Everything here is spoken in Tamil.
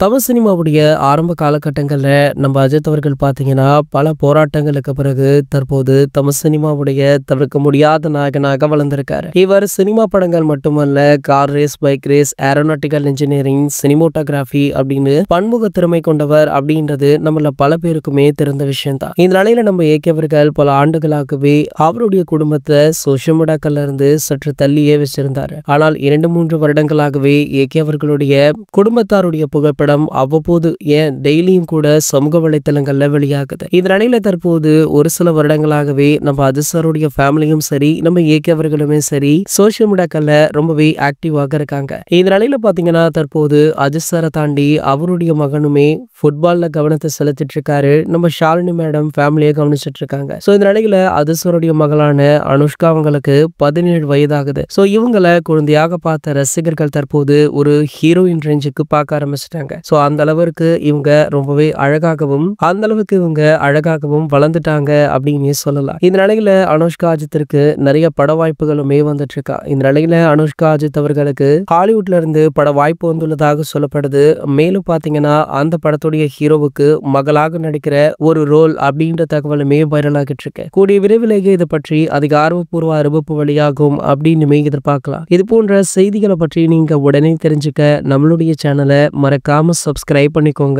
தமிழ் சினிமாவுடைய ஆரம்ப காலகட்டங்கள்ல நம்ம அஜித் அவர்கள் பார்த்தீங்கன்னா, பல போராட்டங்களுக்கு பிறகு தற்போது தமிழ் சினிமாவுடைய தவிர்க்க முடியாத நாயகனாக வளர்ந்திருக்காரு. இவர் சினிமா படங்கள் மட்டுமல்ல, car race, bike race, aeronautical engineering, cinematography அப்படின்னு பன்முக திறமை கொண்டவர் அப்படின்றது நம்மள பல பேருக்குமே தெரிந்த விஷயம் தான். இந்த நிலையில நம்ம ஏகவர்கள் பல ஆண்டுகளாகவே அவருடைய குடும்பத்தை சோஷியல் மீடியாக்கள்ல இருந்து சற்று தள்ளியே வச்சிருந்தாரு. ஆனால் 2-3 வருடங்களாகவே ஏகே அவர்களுடைய குடும்பத்தாருடைய புகைப்படம் அவ்வப்போது ஏன் டெய்லியும் கூட சமூக வலைத்தளங்கள்ல வெளியாகுது. இந்த நிலையில தற்போது ஒரு சில வருடங்களாகவே நம்ம அஜித் சாருடைய ஃபேமிலியும் சரி, நம்ம ஏகே அவர்களுமே சரி, சோஷியல் மீடியாக்கள்ல ரொம்பவே ஆக்டிவாக இருக்காங்க. இந்த நிலையில பாத்தீங்கன்னா தற்போது அஜித் சாரை தாண்டி அவருடைய மகனுமே ஃபுட்பால்ல கவனத்தை செலுத்திட்டு இருக்காரு. நம்ம ஷாலினி மேடம் ஃபேமிலியை கவனிச்சிட்டு இருக்காங்க. சோ இந்த நிலையில அஜித் சாருடைய மகளான அனுஷ்கா அவங்களுக்கு 17 வயதாகுது. சோ இவங்களை குழந்தையாக பார்த்த ரசிகர்கள் தற்போது ஒரு ஹீரோயின் ரேஞ்சுக்கு பார்க்க ஆரம்பிச்சிட்டாங்க. சோ அந்த அளவுக்கு இவங்க ரொம்பவே அழகாகவும் வளர்ந்துட்டாங்க அப்படின்னு சொல்லலாம். இந்த நிலையில அனுஷ்கா அஜித்திற்கு நிறைய பட வாய்ப்புகளுமே வந்துட்டு இருக்கா. இந்த நிலையில அனுஷ்கா அஜித் அவர்களுக்கு ஹாலிவுட்ல இருந்து பட வாய்ப்பு வந்துள்ளதாக சொல்லப்படுது. மேலும் பாத்தீங்கன்னா அந்த படத்துடைய ஹீரோவுக்கு மகளாக நடிக்கிற ஒரு ரோல் அப்படின்ற தகவலுமே வைரல் ஆகிட்டு இருக்கு. கூடிய விரைவிலேயே இதை பற்றி அதிகாரப்பூர்வ அறிவிப்பு வெளியாகும் அப்படின்னு எதிர்பார்க்கலாம். இது போன்ற செய்திகளை பற்றி நீங்க உடனே தெரிஞ்சுக்க நம்மளுடைய சேனலை மறக்காம சப்ஸ்கிரைப் பண்ணிக்கோங்க.